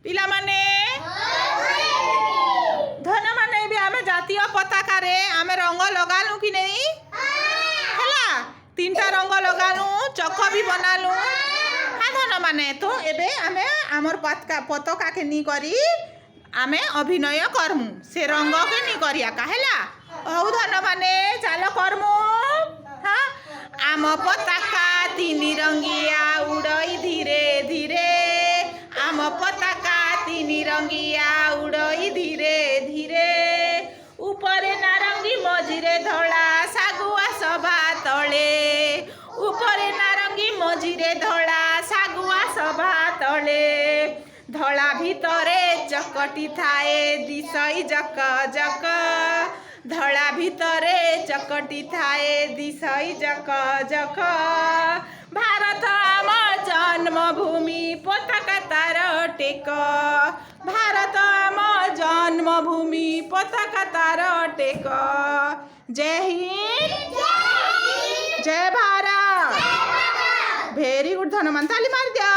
पिला माने धन माने भी आमे जातीय पताका रे आमे रंग लगालु कि नहीं हैला 3टा रंग लगालु चक भी बनालु हाँ धन माने तो एबे आमे आमर पताका के नी करी आमे अभिनय करमु से रंग के नी करिया काहेला हौ धन माने चालो करमु हाँ आम पताका 3 रंगिया उड़ई धीरे धीरे आम पताका 3 रंगिया उड़ई धीरे धीरे ऊपर नारंगी मझिरे धड़ा सागुआ सभा तले ऊपर नारंगी मझिरे धड़ा सागुआ सभा तले धड़ा भितरे चकटी थाए दिशई जक जक धड़ा भितरे चकटी थाए दिशई जक जक भारत आम जन्मभूमि पताका तार टेक भारत आम जन्मभूमि पताका तार टेक जय हिंद जय भारत भेरी गुड धनमान ताली मार दिया।